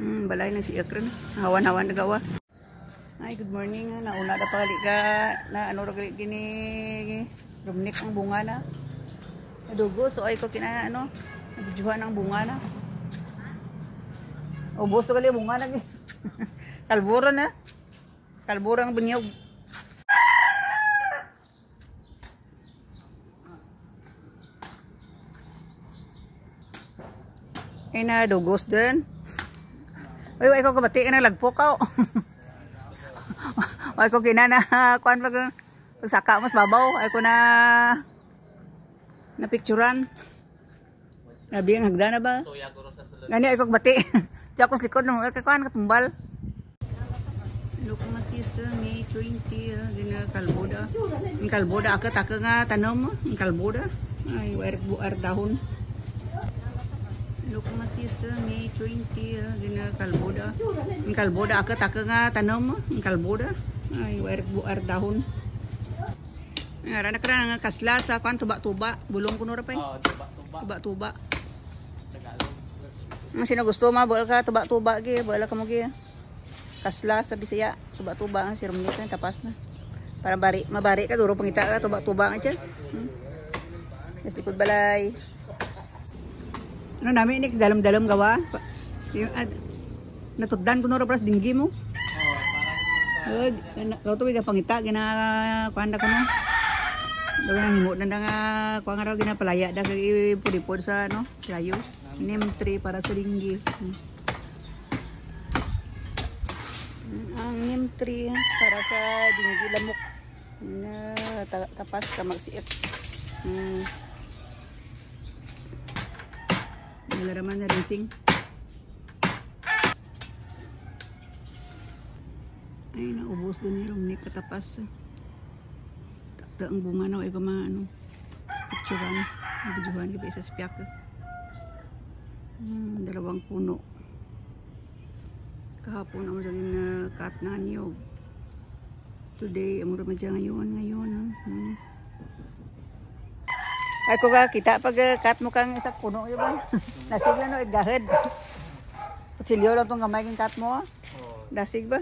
Balay na si Akron. Hawan-hawan na gawa. Ay, good morning. Nauna na pali ka. Na ano rin gini. Rumnik ang bunga na. Nadugo. So ay ko kina ano. Nabujuhan ang bunga na. Ubos to kali bunga na. Kalbura na. Kalbura ang bunyog. Ay na dugos din. Ay ko kabati ka na lagpo ka. Ay ko kinana kuan pag saka mas babaw. Ay ko na picturean. Nabi ang hagda na ba? Gani ay ko kabati. Diya ko likod ng kuan katumbal. Look masis May 20 gina kalboda. Ang kalboda aka nga tanom ang kalboda. Ay buar dahon. Look masis May 20 gina kalboda. Ang kalboda aka nga tanom ang kalboda. Ay buar dahon. Ara na kana nga kasla sa kan tuba-tuba, bulong kuno ra pay. Oh, tuba-tuba. Tagalog. Ang sino gusto ma bol ka tuba-tuba gi, bala ka mo gi. Kasla sa Bisaya, tuba-tuba ang sirum nito tapas na. Para mabari ka duro pangita ka tuba-tuba nga diyan. Yes, likod balay. Ano namin next dalam-dalam gawa? Yung natuddan ko no ra pras dinggi mo. Kau tu biga pangita gina kuanda ko no. Daw nang himo na nga kuan nga raw gina palaya da kay pudipod sa no, layo. Name 3 para sa dinggi. Ang name 3 para sa dinggi lamok. Na tapas ka magsiit. Nalaraman na racing. Ay, naubos doon ni Romney katapas. Takta ang bunga na. Ay, ko mga ano, picturean. Nabidyohan ka ba isa sa piyak. Dalawang puno. Kahapon ako dyan na cut na niyog. Today, ang mura madya ngayon. Ay, ko ka, kita pag cut mo kang isang puno yun ba? Nasig na no, igahid. Kutsilyo lang itong kamay kang cut mo. Nasig ba?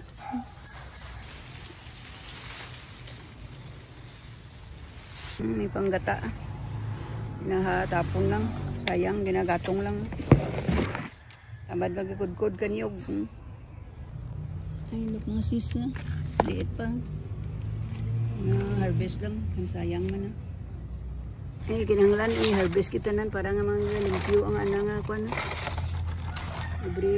May panggata. Ginahatapon lang. Sayang, ginagatong lang. Tamad magkakudkod kaniyog. Ay, look mga sis na. Liit pa. Harvest lang. Ang sayang man na. Ay, kinanglan. Ay, harvest kita nan. Para nga mga limpyo ang anang ako na. Libre.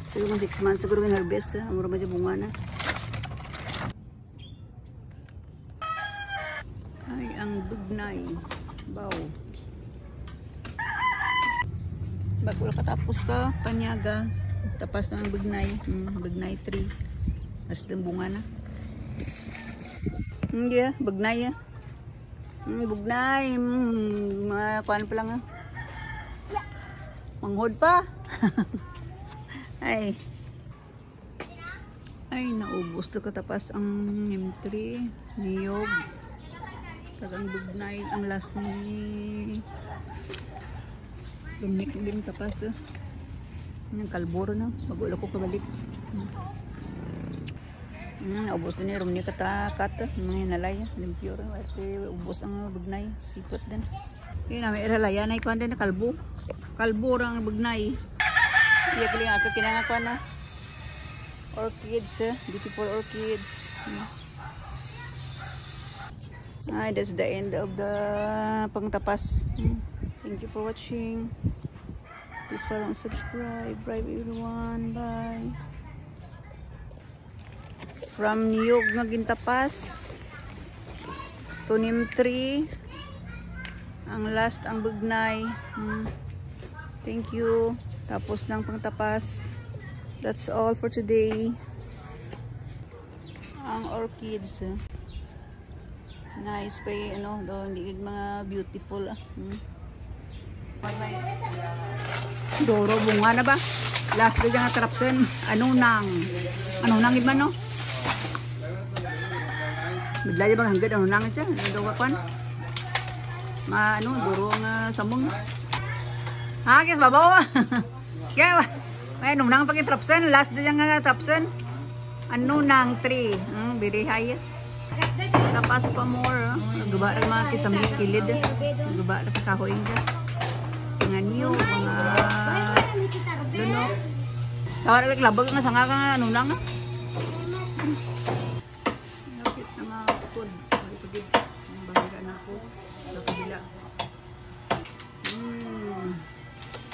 Siguro mga 6 months siguro yung harvest. Ang mura madya bunga na. Ang bugnay. Baw. Bago wala katapos ka, panyaga. Tapas ng bugnay. Bugnay 3. Mas lang bunga na. Hindi bugnay bugnay. Kuhaan pa lang manghod pa. Ay. Ay, naubos to katapas ang M3. Niyog. Tagang bugnay ang last ni Rumnik din tapas yung kalburo na mag-ulo ko kabalik. Naubos din ni Rumnik katakat mga hinalay limpyo rin kasi ubos ang bugnay sipot din yun na may iralaya na ikuan din na kalburo ang bugnay iya kaling ako kinangakwan na orchids beautiful orchids. Ay, that's the end of the pangtapas. Thank you for watching. Please follow and subscribe. Bye everyone. Bye. From Niyog nga gintapas to Nim 3. Ang last ang bugnay. Thank you. Tapos ng pangtapas. That's all for today. Ang orchids. Nice pa ano, doon mga beautiful. Doro bunga na ba? Last day nga trapsen. Ano nang iba no? Bidlay bang hangga't ano nang siya? Ano ka kwan? Duro nga samong. Ha, kis babaw. Kaya, may nung pagi tropsen, last din nga tropsen. Ano nang 3, very high. Tapas pa more, gaba rin mga kisamis kilid. Gaba rin kahoy nga. Mga niyo, mga lunok. Tawar rin labag nga sanga ka nga, ano nang. Nakit na mga food. Pagpagid, ang bahira na ako sa kabila.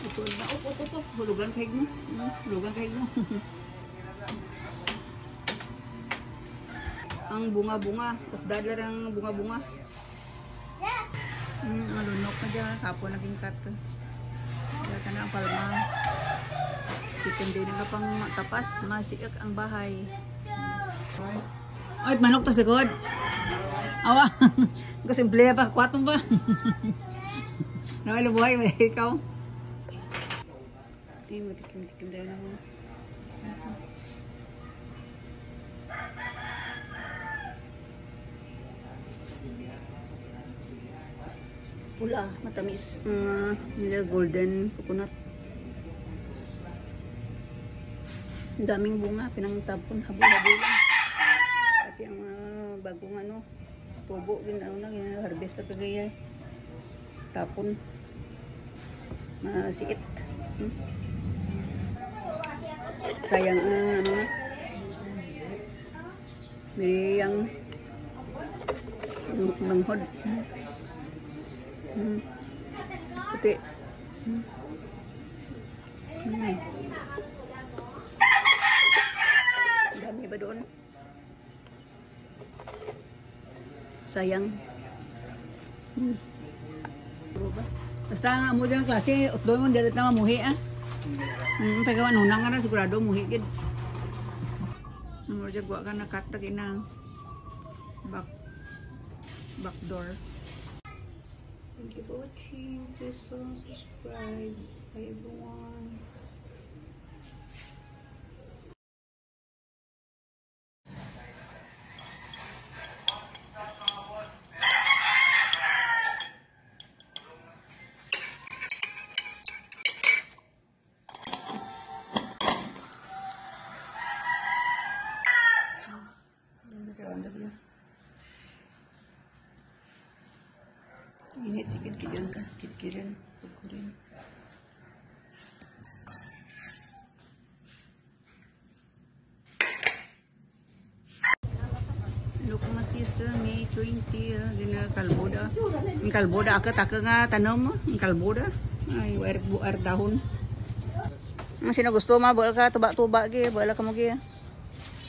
Ito na, hulugan kahig mo. Hulugan kahig mo. Ang bunga-bunga. Updadlar ang bunga-bunga. Ang lunok na dyan. Kapon naging cut. Dahil ka na ang palma. Hindi na ka pang tapas. Masiyak ang bahay. Ay, manok tas likod. Awa. Kasimple pa. Kwatong ba? Nakala buhay. May ikaw. Ay, matikim-tikim dahil ako. Pula, matamis. Nila golden coconut. Ang daming bunga, pinangtapon, habol-habol lang. Pati ang bagong ano, tubo, harvest na kagaya. Tapon. Masiit. Sayang ano na. May yang manghod. Puti. Dami ba doon? Sayang. Basta nga mo dyan klase, utdoy mo diret na mamuhi pagawa nunang nga na sigurado muhi gid. Mo dyan gwa ka na cut na back door. Thank you for watching. Please follow and subscribe. Bye everyone. Ini dikit-kitan ka, kit-kiran, pagkurin. Look masis May 20 gina kalboda. Ang kalboda taka nga tanom, ang kalboda. Ay buar dahon. Ang sino gusto mabol ka tuba-tuba gi, wala ka mo gi.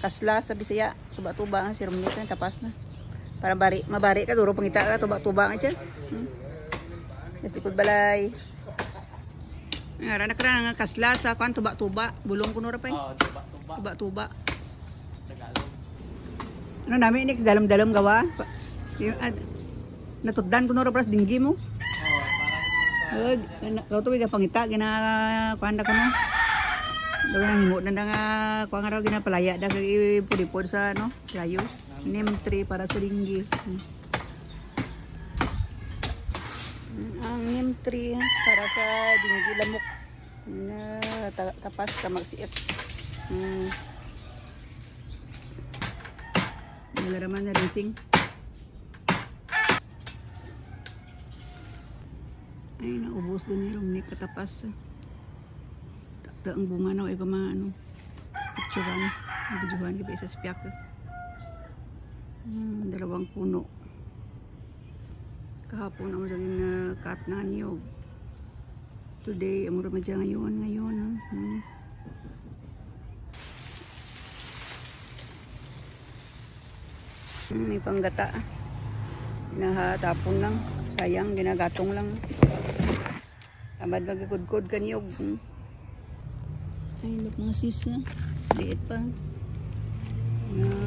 Kasla sa Bisaya, tuba-tuba ang sirumnit na tapas na. Para mabari ka duro pangita ka tuba-tuba nga diyan. Gusto ko balay. Ara na kra nga kasla sa kan tuba-tuba, bulong kuno ra pa. Tuba-tuba. Ano nami next dalam-dalam gawa? Natuddan kuno ra pras dinggi mo. Kau to biga pangita gina kuan da kuno. Daw nang hingo na nga kuan nga raw gina palaya da kay pudipod sa ano, layo. Name 3 para sa dinggi. Ang name 3 para sa dinggi lamok na tapas ka magsiit. Nalaraman na rinsing. Ay, naubos din yung rumnik katapas. Takta ang bunga na o iba mga ano. Picturean. Nabidyohan ka ba isa spiyak. Dalawang puno. Kahapon ang magiging cut na niyog. Today, ang mura dyan ngayon. May panggata. Nahatapon lang. Sayang, ginagatong lang. Amad magkakudkod ka niyog. Ay, look mga sis. Liit pa.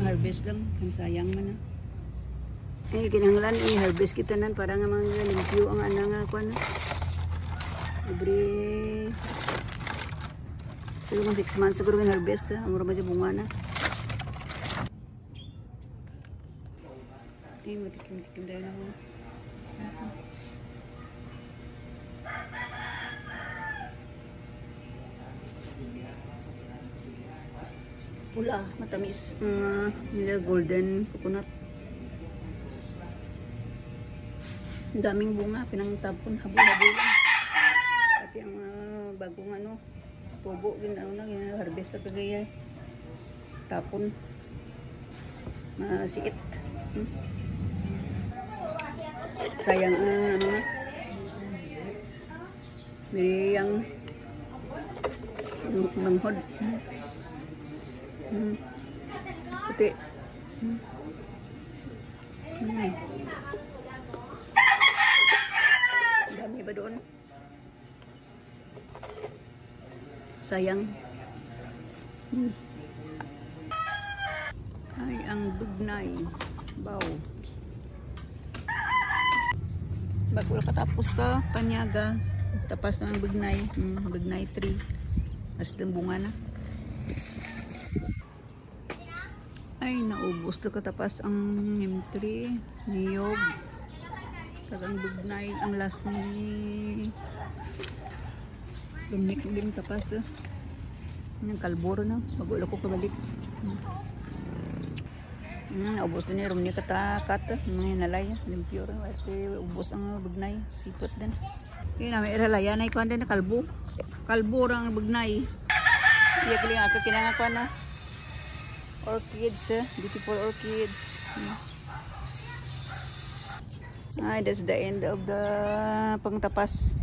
Harvest lang. Sayang man na. Ay, kinanglan. Harvest kita nan. Para nga mga limpyo ang anang kuwan. Every siguro 6 months siguro yung harvest. Ang mura madya bunga na. Ay, matikim-tikim dahil ako. Pula, matamis. Nila golden coconut. Ang daming bunga, pinangtapon, habol-habol lang. Pati ang bagong ano, tubo, harvest na kagaya. Tapon. Masiit. Sayang ano na. May yang manghod. Puti. Dami ba doon? Sayang. Ay, ang bugnay. Baw. Bago na katapos ka, panyaga. Tapas ng bugnay. Bugnay tree. As din bunga na. Ay, naubos to katapas ang M3. Niyog. Tagang bugnay. Ang last ni Lumik din tapas. Yung kalboro na. Bago ko kabalik. Naubos din yung rumni katakat. Mga hinalay. Limpyo rin. Ubos ang bugnay. Sipot din. Yun na, may iralaya na ikuan din na kalbo. Kalbo ang bugnay. Iyak lang ako kinangakwa na. Orchids, beautiful orchids. Ay, that's the end of the pangtapas.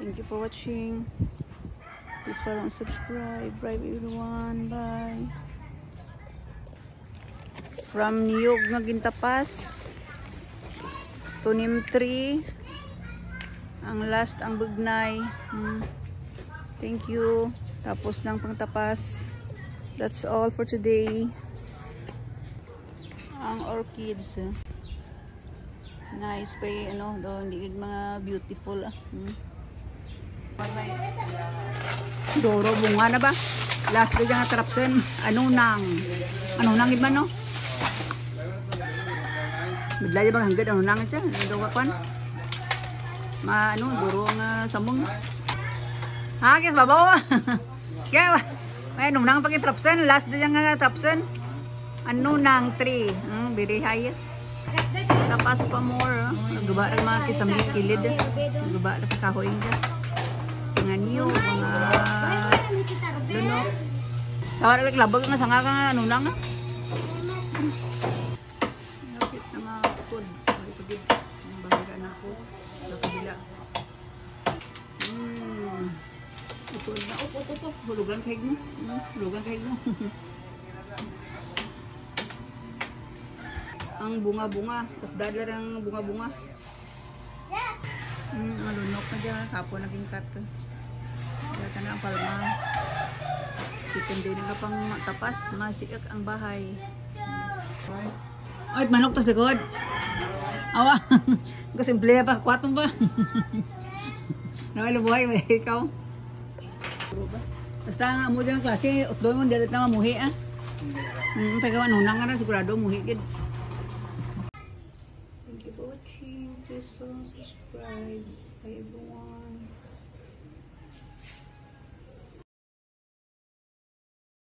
Thank you for watching. Please follow and subscribe. Bye everyone. Bye. From Niyog nga gintapas to Nim3. Ang last ang bugnay. Thank you. Tapos ng pangtapas. That's all for today. Ang orchids. Nice pa ano, doon mga beautiful. Doro bunga na ba? Last day nga trapsen. Ano nang iba no? Bidlay bang hanggang ano nang siya? Ano ka kwan? Duro nga samong. Ha, kaya babaw. Kaya may nung pag trapsen, last day nga trapsen. Ano nang 3. Very high. Tapas pa more. Nagaba na mga kisamis kilid. Nagaba na kahoy niya. Mga niyo, mga lunok. Tawar labag nga sanga ka ano nang. Nakit na mga food. Ang bahira na ako sa kabila. Ito na. Opo. Hulugan kahig mo. Ang bunga-bunga. Tapos ang bunga-bunga. Ang lunok na dyan. Kapon naging cut. Data na ang palma. Chicken din na pang tapas. Masikak ang bahay. Ay, manok tas likod. Awa. Kasimple pa. Kwatong ba? Nakailubuhay. May ikaw. Basta nga mo dyan klase. Utlo mo. Diret na mamuhi pagkawan hunang ka na. Sigurado muhi. Thank you for watching. Please follow and subscribe. Bye everyone.